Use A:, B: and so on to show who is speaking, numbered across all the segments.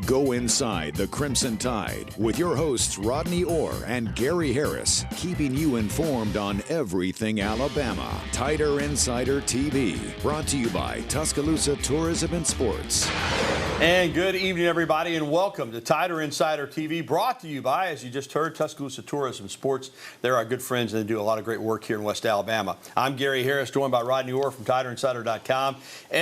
A: Go inside the Crimson Tide with your hosts Rodney Orr and Gary Harris, keeping you informed on everything Alabama. Tider Insider TV, brought to you by Tuscaloosa Tourism and Sports.
B: And good evening, everybody, and welcome to Tider Insider TV, brought to you by, as you just heard, Tuscaloosa Tourism and Sports. They're our good friends, and they do a lot of great work here in West Alabama. I'm Gary Harris, joined by Rodney Orr from TiderInsider.com.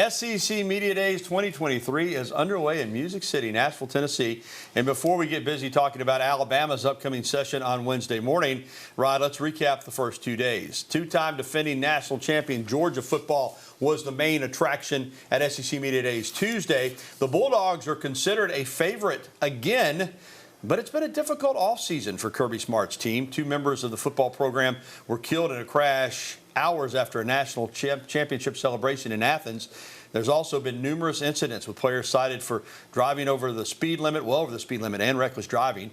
B: SEC Media Days 2023 is underway in Music City, Nashville, Tennessee. And before we get busy talking about Alabama's upcoming session on Wednesday morning, Rod, let's recap the first 2 days. Two-time defending national champion Georgia football was the main attraction at SEC Media Days Tuesday. The Bulldogs are considered a favorite again, but it's been a difficult offseason for Kirby Smart's team. Two members of the football program were killed in a crash hours after a national championship celebration in Athens. There's also been numerous incidents with players cited for driving over the speed limit, well over the speed limit, and reckless driving.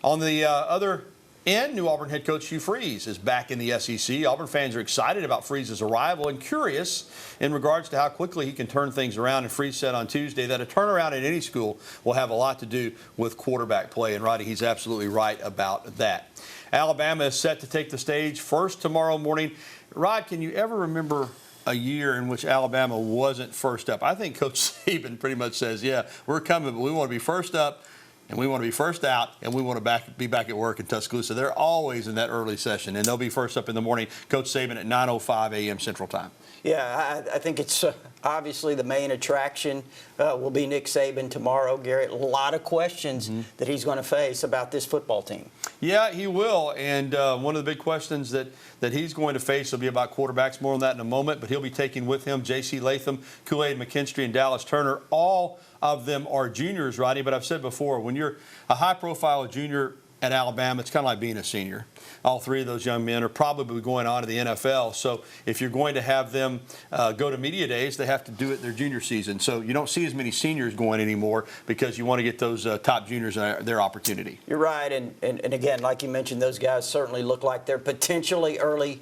B: On the other end, new Auburn head coach Hugh Freeze is back in the SEC. Auburn fans are excited about Freeze's arrival and curious in regards to how quickly he can turn things around. And Freeze said on Tuesday that a turnaround in any school will have a lot to do with quarterback play. And Roddy, he's absolutely right about that. Alabama is set to take the stage first tomorrow morning. Rod, can you ever remember a year in which Alabama wasn't first up? I think Coach Saban pretty much says, yeah, we're coming, but we want to be first up, and we want to be first out, and we want to be back at work in Tuscaloosa. They're always in that early session, and they'll be first up in the morning. Coach Saban at 9:05 a.m. Central Time.
C: Yeah, I think it's obviously the main attraction will be Nick Saban tomorrow. Garrett, a lot of questions that he's going to face about this football team.
B: Yeah, he will, and one of the big questions that he's going to face will be about quarterbacks. More on that in a moment, but he'll be taking with him J.C. Latham, Kool-Aid McKinstry, and Dallas Turner. All of them are juniors, Rodney, but I've said before, when you're a high-profile junior at Alabama, it's kind of like being a senior. All three of those young men are probably going on to the NFL. So if you're going to have them go to media days, they have to do it their junior season. So you don't see as many seniors going anymore because you want to get those top juniors their opportunity.
C: You're right. And again, like you mentioned, those guys certainly look like they're potentially early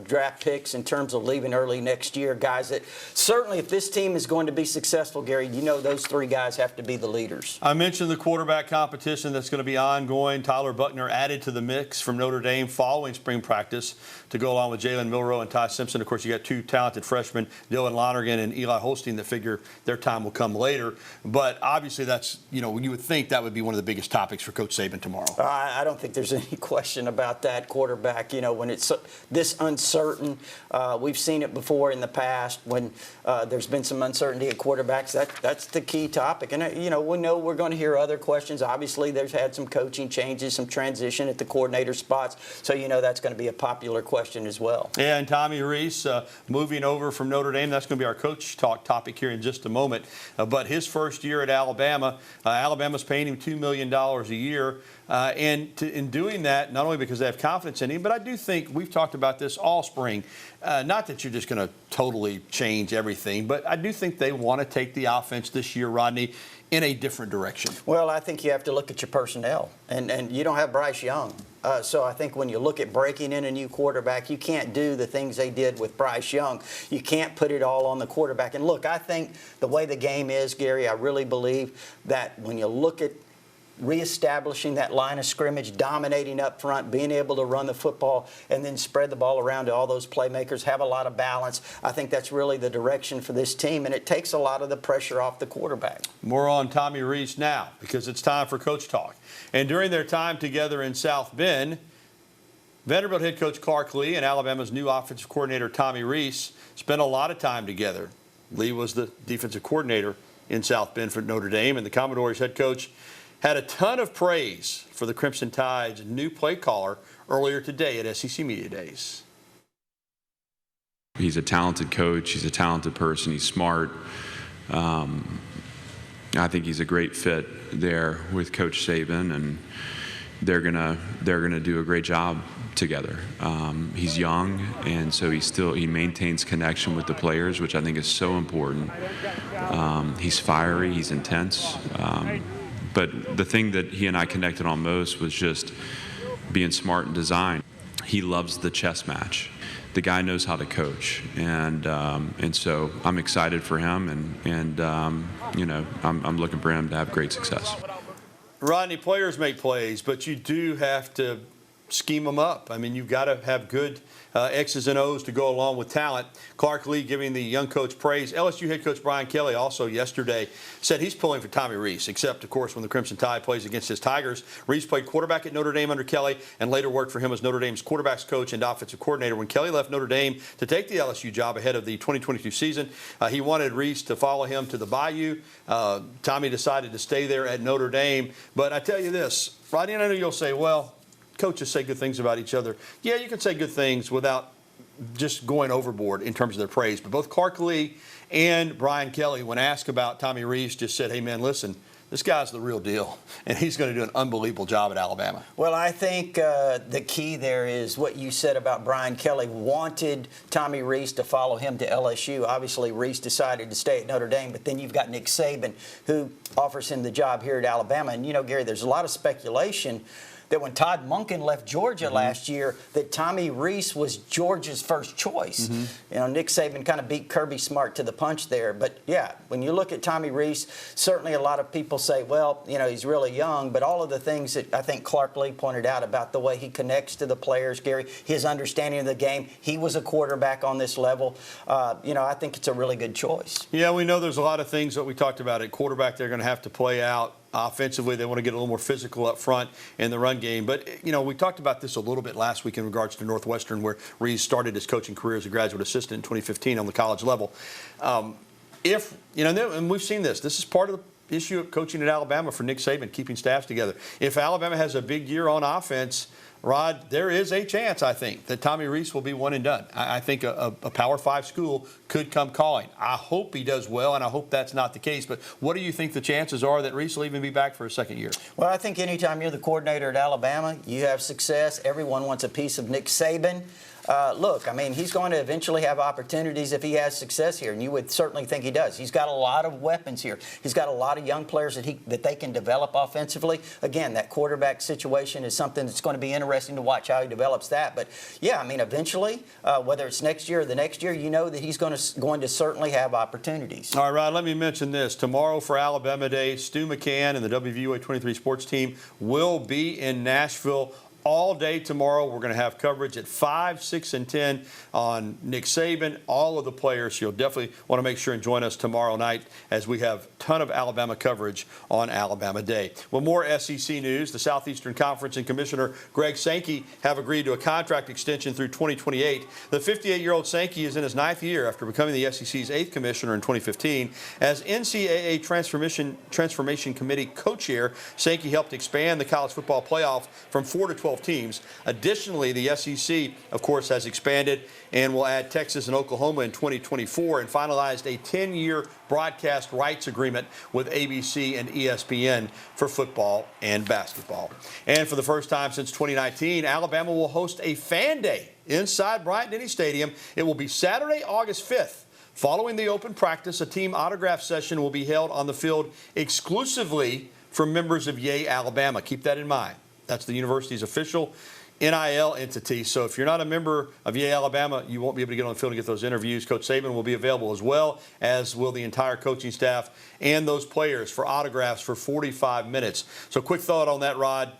C: draft picks in terms of leaving early next year. Guys that certainly, if this team is going to be successful, Gary, you know those three guys have to be the leaders.
B: I mentioned the quarterback competition that's going to be ongoing. Tyler Buckner added to the mix from Notre Dame following spring practice to go along with Jalen Milroe and Ty Simpson. Of course, you got two talented freshmen, Dylan Lonergan and Eli Holstein, that figure their time will come later. But obviously that's, you would think that would be one of the biggest topics for Coach Saban tomorrow.
C: I don't think there's any question about that. Quarterback, when it's this uncertain, we've seen it before in the past when there's been some uncertainty at quarterbacks. That's the key topic. And, we know we're going to hear other questions. Obviously, there's had some coaching changes, some transition at the coordinator spots. So, that's going to be a popular question as well.
B: Yeah, and Tommy Rees moving over from Notre Dame. That's going to be our coach talk topic here in just a moment. But his first year at Alabama, Alabama's paying him $2 million a year. In doing that, not only because they have confidence in him, but I do think we've talked about this all spring. Not that you're just going to totally change everything, but I do think they want to take the offense this year, Rodney, in a different direction.
C: Well, I think you have to look at your personnel, and you don't have Bryce Young. So I think when you look at breaking in a new quarterback, you can't do the things they did with Bryce Young. You can't put it all on the quarterback. And look, I think the way the game is, Gary, I really believe that when you look at reestablishing that line of scrimmage, dominating up front, being able to run the football, and then spread the ball around to all those playmakers, have a lot of balance. I think that's really the direction for this team, and it takes a lot of the pressure off the quarterback.
B: More on Tommy Rees now because it's time for Coach Talk. And during their time together in South Bend, Vanderbilt head coach Clark Lee and Alabama's new offensive coordinator Tommy Rees spent a lot of time together. Lee was the defensive coordinator in South Bend for Notre Dame, and the Commodores head coach had a ton of praise for the Crimson Tide's new play caller earlier today at SEC Media Days.
D: He's a talented coach. He's a talented person. He's smart. I think he's a great fit there with Coach Saban, and they're gonna do a great job together. He's young, and so he maintains connection with the players, which I think is so important. He's fiery. He's intense. But the thing that he and I connected on most was just being smart in design. He loves the chess match. the guy knows how to coach, and so I'm excited for him, and I'm looking for him to have great success.
B: Rodney, players make plays, but you do have to scheme them up. I mean, you've got to have good X's and O's to go along with talent. Clark Lee giving the young coach praise. LSU head coach Brian Kelly also yesterday said he's pulling for Tommy Rees, except, of course, when the Crimson Tide plays against his Tigers. Rees played quarterback at Notre Dame under Kelly and later worked for him as Notre Dame's quarterbacks coach and offensive coordinator. When Kelly left Notre Dame to take the LSU job ahead of the 2022 season, he wanted Rees to follow him to the Bayou. Tommy decided to stay there at Notre Dame. But I tell you this, Rodney, I know you'll say, well, coaches say good things about each other. Yeah, you can say good things without just going overboard in terms of their praise. But both Clark Lee and Brian Kelly, when asked about Tommy Rees, just said, hey, man, listen, this guy's the real deal, and he's going to do an unbelievable job at Alabama.
C: Well, I think the key there is what you said about Brian Kelly wanted Tommy Rees to follow him to LSU. Obviously, Rees decided to stay at Notre Dame, but then you've got Nick Saban, who offers him the job here at Alabama. And, Gary, there's a lot of speculation that when Todd Monken left Georgia last year, that Tommy Rees was Georgia's first choice. Nick Saban kind of beat Kirby Smart to the punch there. But, yeah, when you look at Tommy Rees, certainly a lot of people say, well, he's really young. But all of the things that I think Clark Lee pointed out about the way he connects to the players, Gary, his understanding of the game, he was a quarterback on this level. I think it's a really good choice.
B: Yeah, we know there's a lot of things that we talked about at quarterback they're going to have to play out. Offensively, they want to get a little more physical up front in the run game. But, we talked about this a little bit last week in regards to Northwestern, where Rees started his coaching career as a graduate assistant in 2015 on the college level. And we've seen this. This is part of the issue of coaching at Alabama for Nick Saban, keeping staffs together. If Alabama has a big year on offense, Rod, there is a chance, I think, that Tommy Rees will be one and done. I think a Power 5 school could come calling. I hope he does well, and I hope that's not the case. But what do you think the chances are that Rees will even be back for a second year?
C: Well, I think anytime you're the coordinator at Alabama, you have success. Everyone wants a piece of Nick Saban. He's going to eventually have opportunities if he has success here, and you would certainly think he does. He's got a lot of weapons here. He's got a lot of young players that they can develop offensively. Again, that quarterback situation is something that's going to be interesting to watch how he develops that. But, eventually, whether it's next year or the next year, that he's going to certainly have opportunities.
B: All right, Rod, let me mention this. Tomorrow for Alabama Day, Stu McCann and the WVUA 23 sports team will be in Nashville all day tomorrow. We're going to have coverage at 5, 6, and 10 on Nick Saban, all of the players. You'll definitely want to make sure and join us tomorrow night as we have a ton of Alabama coverage on Alabama Day. Well, more SEC news. The Southeastern Conference and Commissioner Greg Sankey have agreed to a contract extension through 2028. The 58-year-old Sankey is in his 9th year after becoming the SEC's 8th commissioner in 2015. As NCAA Transformation Committee co-chair, Sankey helped expand the college football playoff from 4 to 12 teams. Additionally, the SEC, of course, has expanded and will add Texas and Oklahoma in 2024 and finalized a 10-year broadcast rights agreement with ABC and ESPN for football and basketball. And for the first time since 2019, Alabama will host a fan day inside Bryant-Denny Stadium. It will be Saturday, August 5th. Following the open practice, a team autograph session will be held on the field exclusively for members of Yay Alabama. Keep that in mind. That's the university's official NIL entity. So if you're not a member of Yay Alabama, you won't be able to get on the field and get those interviews. Coach Saban will be available as well, as will the entire coaching staff and those players for autographs for 45 minutes. So quick thought on that, Rod.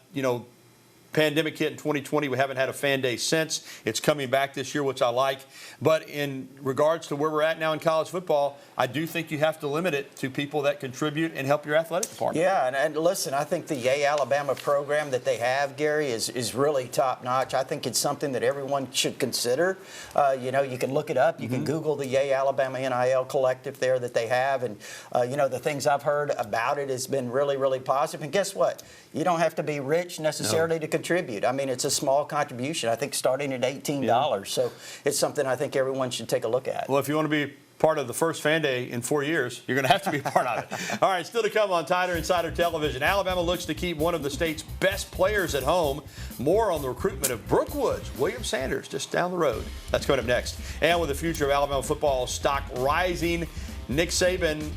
B: Pandemic hit in 2020. We haven't had a fan day since. It's coming back this year, which I like. But in regards to where we're at now in college football, I do think you have to limit it to people that contribute and help your athletic department.
C: Yeah, and listen, I think the Yay Alabama program that they have, Gary, is really top-notch. I think it's something that everyone should consider. You can look it up. You can Google the Yay Alabama NIL collective there that they have. And, the things I've heard about it has been really, really positive. And guess what? You don't have to be rich necessarily to contribute. It's a small contribution, I think, starting at $18. Yeah. So it's something I think everyone should take a look at.
B: Well, if you want to be part of the first fan day in 4 years, you're going to have to be part of it. All right, still to come on Tider Insider Television. Alabama looks to keep one of the state's best players at home. More on the recruitment of Brookwoods, William Sanders, just down the road. That's coming up next. And with the future of Alabama football stock rising, Nick Saban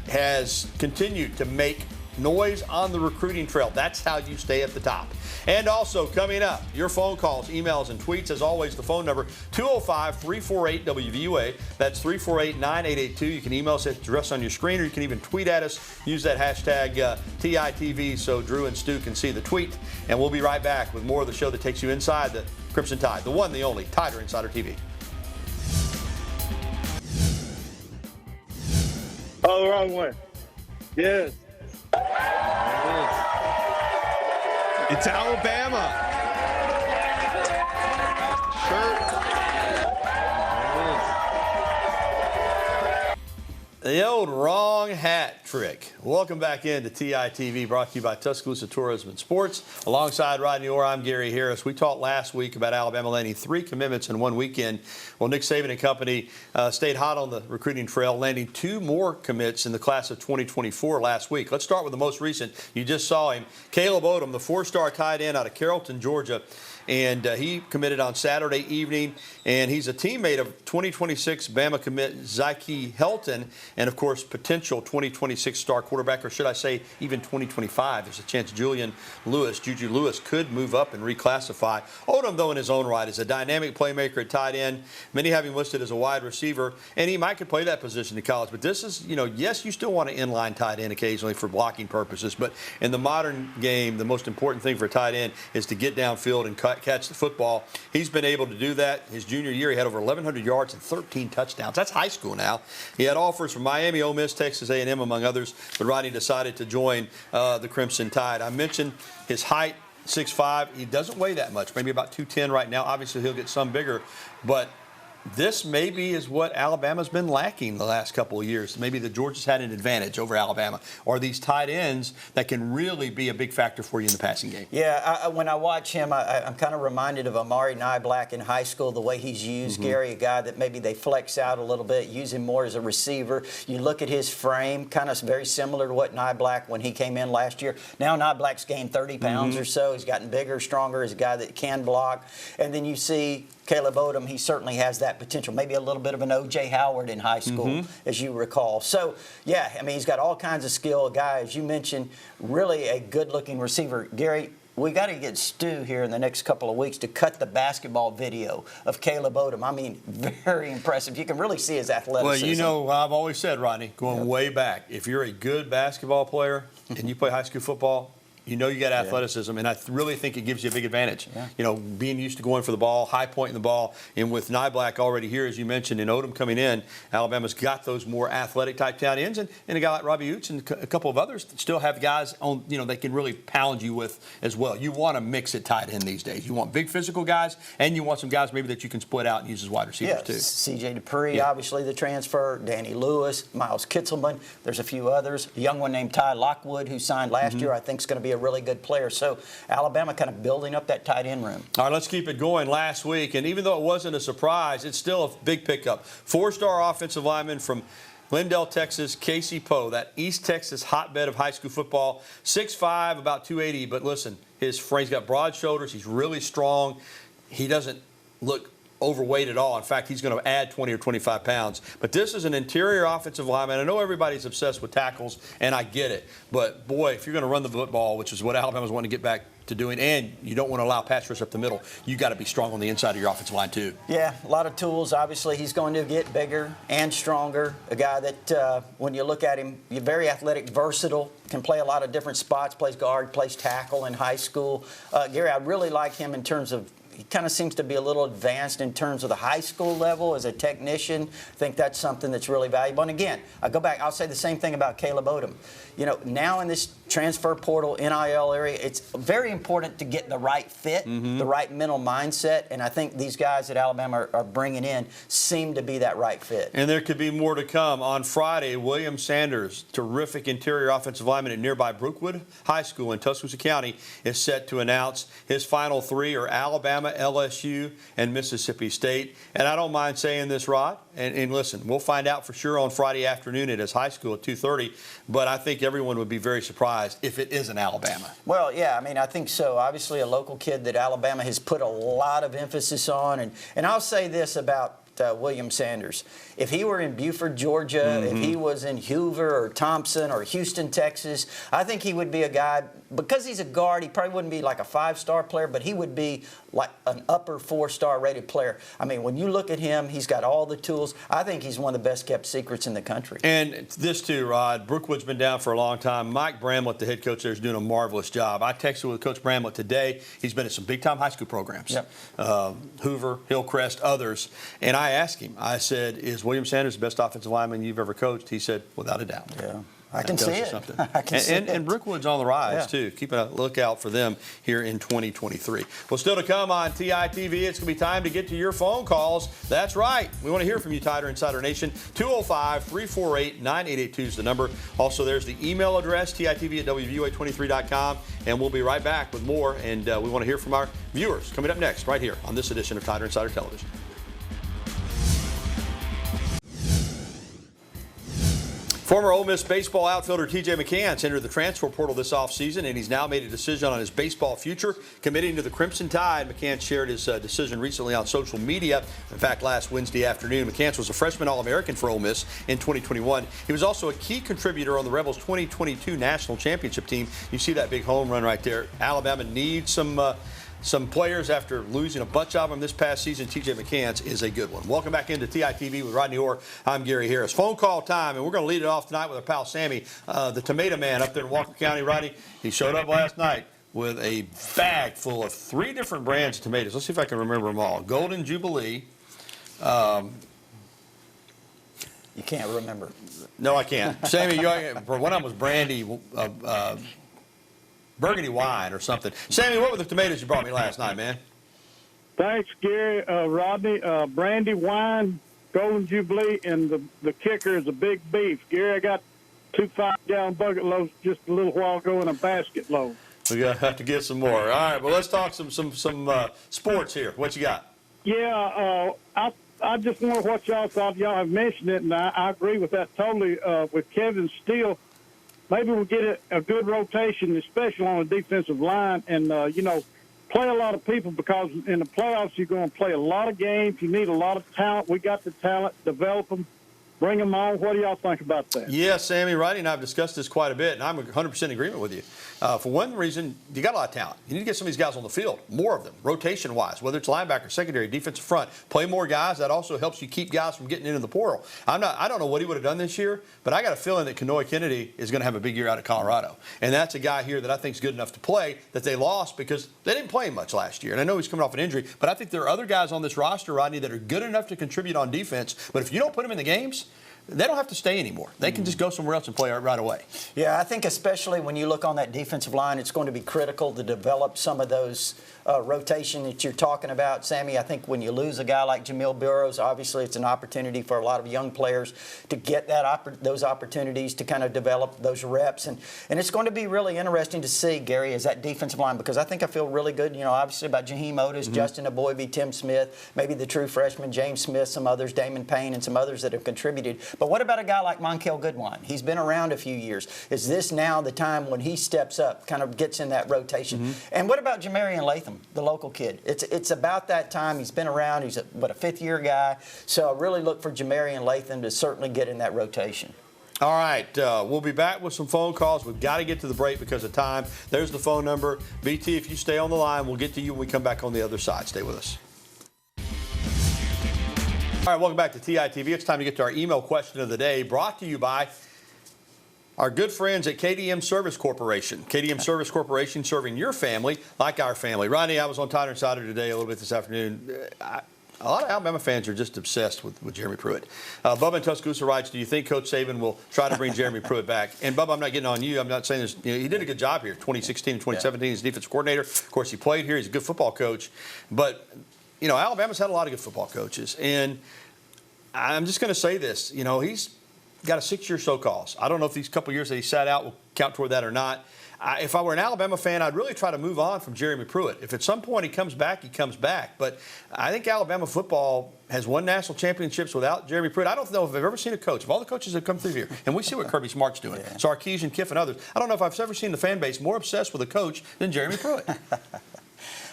B: has continued to make noise on the recruiting trail. That's how you stay at the top. And also coming up, your phone calls, emails, and tweets. As always, the phone number 205-348-WVUA. That's 348-9882. You can email us at the address on your screen, or you can even tweet at us. Use that hashtag TITV so Drew and Stu can see the tweet. And we'll be right back with more of the show that takes you inside the Crimson Tide, the one, the only Tider Insider TV.
E: Oh, the wrong one. Yes.
B: It's Alabama. The old wrong hat trick. Welcome back into TITV, brought to you by Tuscaloosa Tourism and Sports. Alongside Rodney Orr, I'm Gary Harris. We talked last week about Alabama landing 3 commitments in one weekend. Well, Nick Saban and company stayed hot on the recruiting trail, landing 2 more commits in the class of 2024 last week. Let's start with the most recent. You just saw him, Caleb Odom, the 4-star tight end out of Carrollton, Georgia. And he committed on Saturday evening, and he's a teammate of 2026 Bama commit Zyke Helton, and of course potential 2026 star quarterback, or should I say even 2025. There's a chance Juju Lewis could move up and reclassify. Odom, though, in his own right, is a dynamic playmaker at tight end. Many have him listed as a wide receiver, and he might could play that position in college. But this is, yes, you still want an inline tight end occasionally for blocking purposes, but in the modern game, the most important thing for a tight end is to get downfield and catch the football. He's been able to do that. His junior year, he had over 1,100 yards and 13 touchdowns. That's high school now. He had offers from Miami, Ole Miss, Texas A&M, among others, but Rodney decided to join the Crimson Tide. I mentioned his height, 6'5". He doesn't weigh that much, maybe about 210 right now. Obviously, he'll get some bigger, but this maybe is what Alabama's been lacking the last couple of years. Maybe the Georgia's had an advantage over Alabama, or these tight ends that can really be a big factor for you in the passing game.
C: Yeah, when I watch him, I'm kind of reminded of Amari Nyblack in high school, the way he's used. Gary, a guy that maybe they flex out a little bit, use him more as a receiver. You look at his frame, kind of very similar to what Nyblack when he came in last year. Now Nyblack's gained 30 pounds or so. He's gotten bigger, stronger. He's a guy that can block. And then you see Caleb Odom, he certainly has that potential, maybe a little bit of an O.J. Howard in high school, as you recall. So, yeah, I mean, he's got all kinds of skill. A guy, as you mentioned, really a good-looking receiver. Gary, we got to get Stu here in the next couple of weeks to cut the basketball video of Caleb Odom. I mean, very impressive. You can really see his athleticism.
B: Well, I've always said, Rodney, going way back, if you're a good basketball player and you play high school football, you got athleticism, and I really think it gives you a big advantage. Yeah. Being used to going for the ball, high pointing the ball, and with Nyblack already here, as you mentioned, and Odom coming in, Alabama's got those more athletic type tight ends, and a guy like Robbie Utes and a couple of others that still have guys on, they can really pound you with as well. You want to mix it tight end these days. You want big physical guys, and you want some guys maybe that you can split out and use as wide receivers too.
C: C.J. Dupree, obviously the transfer, Danny Lewis, Miles Kitzelman. There's a few others. A young one named Ty Lockwood who signed last year, I think is going to be a really good player. So Alabama kind of building up that tight end room.
B: All right, let's keep it going. Last week, and even though it wasn't a surprise, it's still a big pickup. 4-star offensive lineman from Lindell, Texas, Casey Poe, that East Texas hotbed of high school football. 6'5", about 280, but listen, he's got broad shoulders. He's really strong. He doesn't look overweight at all. In fact, he's going to add 20 or 25 pounds. But this is an interior offensive lineman. I know everybody's obsessed with tackles, and I get it. But, boy, if you're going to run the football, which is what Alabama's wanting to get back to doing, and you don't want to allow pass rush up the middle, you got to be strong on the inside of your offensive line too.
C: Yeah, a lot of tools. Obviously, he's going to get bigger and stronger. A guy that, when you look at him, you're very athletic, versatile, can play a lot of different spots, plays guard, plays tackle in high school. Gary, I really like him in terms of he kind of seems to be a little advanced in terms of the high school level as a technician. I think that's something that's really valuable. And again, I go back, I'll say the same thing about Caleb Odom. Now in this transfer portal, NIL area, it's very important to get the right fit, the right mental mindset. And I think these guys that Alabama are bringing in seem to be that right fit.
B: And there could be more to come. On Friday, William Sanders, terrific interior offensive lineman at nearby Brookwood High School in Tuscaloosa County, is set to announce his final 3 are Alabama, LSU, and Mississippi State. And I don't mind saying this, Rod. And listen, we'll find out for sure on Friday afternoon at his high school at 2:30. But I think everyone would be very surprised if it isn't Alabama.
C: Well, yeah, I mean, I think so. Obviously, a local kid that Alabama has put a lot of emphasis on. And I'll say this about William Sanders. If he were in Buford, Georgia, if he was in Hoover or Thompson or Houston, Texas, I think he would be a guy, because he's a guard, he probably wouldn't be like a 5-star player, but he would be like an upper 4-star rated player. I mean, when you look at him, he's got all the tools. I think he's one of the best kept secrets in the country.
B: And this too, Rod, Brookwood's been down for a long time. Mike Bramlett, the head coach there, is doing a marvelous job. I texted with Coach Bramlett today. He's been at some big-time high school programs, Hoover, Hillcrest, others. And I asked him, I said, is William Sanders the best offensive lineman you've ever coached? He said, without a doubt.
C: Yeah. I can see it. I can see it.
B: And Brookwood's on the rise, too. Keep a lookout for them here in 2023. Well, still to come on TITV, it's going to be time to get to your phone calls. That's right. We want to hear from you, Tider Insider Nation. 205-348-9882 is the number. Also, there's the email address, TITV@WVUA23.com. And we'll be right back with more. And we want to hear from our viewers coming up next right here on this edition of Tider Insider Television. Former Ole Miss baseball outfielder T.J. McCants entered the transfer portal this offseason, and he's now made a decision on his baseball future, committing to the Crimson Tide. McCants shared his decision recently on social media. In fact, last Wednesday afternoon, McCants was a freshman All-American for Ole Miss in 2021. He was also a key contributor on the Rebels' 2022 national championship team. You see that big home run right there. Alabama needs some players after losing a bunch of them this past season. T.J. McCants is a good one. Welcome back into TITV with Rodney Orr. I'm Gary Harris. Phone call time, and we're going to lead it off tonight with our pal Sammy, the tomato man up there in Walker County. Rodney, he showed up last night with a bag full of 3 different brands of tomatoes. Let's see if I can remember them all. Golden Jubilee.
C: You can't remember.
B: No, I can't. Sammy, one of them was brandy. Burgundy wine or something. Sammy, what were the tomatoes you brought me last night, man?
E: Thanks, Gary. Rodney, brandy wine, Golden Jubilee, and the kicker is a big beef. Gary, I got 2 5-gallon bucket loads just a little while ago in a basket load.
B: We're going to have to get some more. All right, well, let's talk some sports here. What you got?
E: Yeah, I just wonder what y'all thought. Y'all have mentioned it, and I agree with that totally. With Kevin Steele, maybe we'll get a good rotation, especially on the defensive line, and, play a lot of people, because in the playoffs you're going to play a lot of games. You need a lot of talent. We got the talent. Develop them. Bring them on. What do y'all think about that?
B: Yeah, Sammy, Rodney and I have discussed this quite a bit, and I'm 100% in agreement with you. For one reason, you got a lot of talent. You need to get some of these guys on the field, more of them, rotation-wise, whether it's linebacker, secondary, defensive front. Play more guys. That also helps you keep guys from getting into the portal. I don't know what he would have done this year, but I got a feeling that Kenoy Kennedy is going to have a big year out of Colorado. And that's a guy here that I think is good enough to play, that they lost because they didn't play much last year. And I know he's coming off an injury, but I think there are other guys on this roster, Rodney, that are good enough to contribute on defense. But if you don't put them in the games, they don't have to stay anymore. They can just go somewhere else and play right away.
C: Yeah, I think especially when you look on that defensive line, it's going to be critical to develop some of those rotation that you're talking about, Sammy. I think when you lose a guy like Jamil Burrows, obviously it's an opportunity for a lot of young players to get those opportunities to kind of develop those reps. And it's going to be really interesting to see, Gary, as that defensive line, because I think I feel really good, obviously about Jaheim Otis, Justin Aboybe, Tim Smith, maybe the true freshman, James Smith, some others, Damon Payne, and some others that have contributed. But what about a guy like Monkel Goodwine? He's been around a few years. Is this now the time when he steps up, kind of gets in that rotation? And what about Jamarian Latham, the local kid? It's about that time. He's been around. He's a 5th-year guy. So I really look for Jamarian Latham to certainly get in that rotation.
B: All right, we'll be back with some phone calls. We've got to get to the break because of time. There's the phone number. BT, if you stay on the line, we'll get to you when we come back on the other side. Stay with us. All right, welcome back to TITV. It's time to get to our email question of the day, brought to you by our good friends at KDM Service Corporation. KDM Service Corporation, serving your family like our family. Rodney, I was on Tider Insider today a little bit this afternoon. A lot of Alabama fans are just obsessed with Jeremy Pruitt. Bubba in Tuscaloosa writes, do you think Coach Saban will try to bring Jeremy Pruitt back? And, Bubba, I'm not getting on you. I'm not saying this. He did a good job here, 2016 and 2017 as defensive coordinator. Of course, he played here. He's a good football coach. But, Alabama's had a lot of good football coaches. And I'm just going to say this. He's got a 6-year show cause. I don't know if these couple years that he sat out will count toward that or not. If I were an Alabama fan, I'd really try to move on from Jeremy Pruitt. If at some point he comes back, he comes back. But I think Alabama football has won national championships without Jeremy Pruitt. I don't know if I've ever seen a coach, of all the coaches that come through here, and we see what Kirby Smart's doing, Sarkisian, Kiff, and others. I don't know if I've ever seen the fan base more obsessed with a coach than Jeremy Pruitt.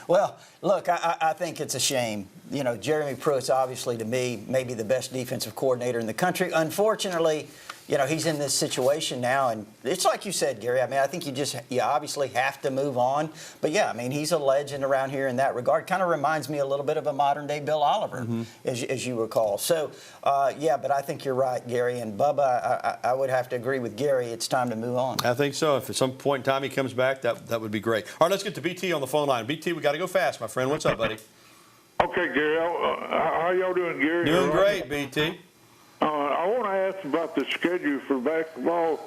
C: Well, look, I think it's a shame. You know, Jeremy Pruitt's obviously, to me, maybe the best defensive coordinator in the country. Unfortunately, you know, he's in this situation now, and it's like you said, Gary. I mean, I think you obviously have to move on. But, yeah, I mean, he's a legend around here in that regard. Kind of reminds me a little bit of a modern-day Bill Oliver, as you recall. So, yeah, but I think you're right, Gary. And, Bubba, I would have to agree with Gary. It's time to move on.
B: I think so. If at some point Tommy comes back, that would be great. All right, let's get to BT on the phone line. BT, we got to go fast, my friend. What's up, buddy?
F: Okay, Gary. How y'all doing, Gary?
B: Doing great, BT.
F: I want to ask about the schedule for basketball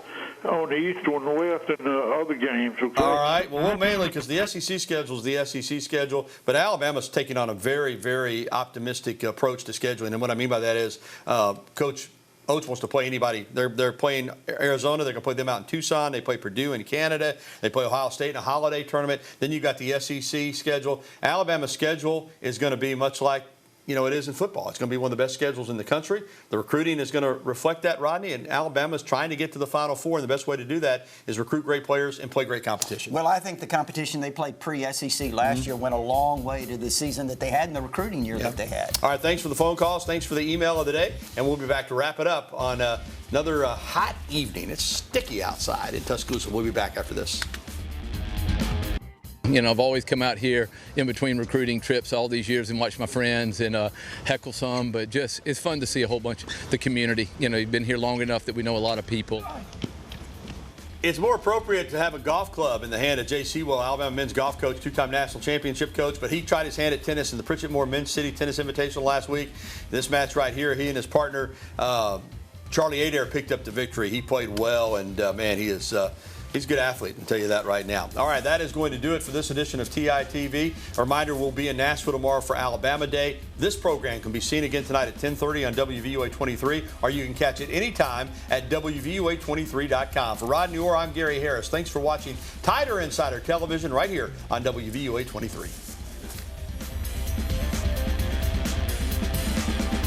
F: on the East, on the West, and the other games. Okay?
B: All right. Well, mainly because the SEC schedule is the SEC schedule, but Alabama's taking on a very, very optimistic approach to scheduling. And what I mean by that is Coach Oates wants to play anybody. They're playing Arizona. They're going to play them out in Tucson. They play Purdue in Canada. They play Ohio State in a holiday tournament. Then you got the SEC schedule. Alabama's schedule is going to be much like, you know, it is in football. It's going to be one of the best schedules in the country. The recruiting is going to reflect that, Rodney, and Alabama's trying to get to the Final Four, and the best way to do that is recruit great players and play great competition.
C: Well, I think the competition they played pre-SEC last year went a long way to the season that they had and the recruiting year that they had.
B: All right, thanks for the phone calls. Thanks for the email of the day, and we'll be back to wrap it up on another hot evening. It's sticky outside in Tuscaloosa. We'll be back after this.
G: You know, I've always come out here in between recruiting trips all these years and watch my friends and heckle some, but just it's fun to see a whole bunch of the community. You know, you've been here long enough that we know a lot of people.
B: It's more appropriate to have a golf club in the hand of Jay Sewell, Alabama men's golf coach, two-time national championship coach, but he tried his hand at tennis in the Pritchett Moore Men's City Tennis Invitational last week. This match right here, he and his partner, Charlie Adair, picked up the victory. He played well, and, man, he's a good athlete, I'll tell you that right now. All right, that is going to do it for this edition of TITV. A reminder, we'll be in Nashville tomorrow for Alabama Day. This program can be seen again tonight at 10:30 on WVUA 23, or you can catch it anytime at WVUA23.com. For Rodney Orr, I'm Gary Harris. Thanks for watching Tider Insider Television right here on WVUA 23.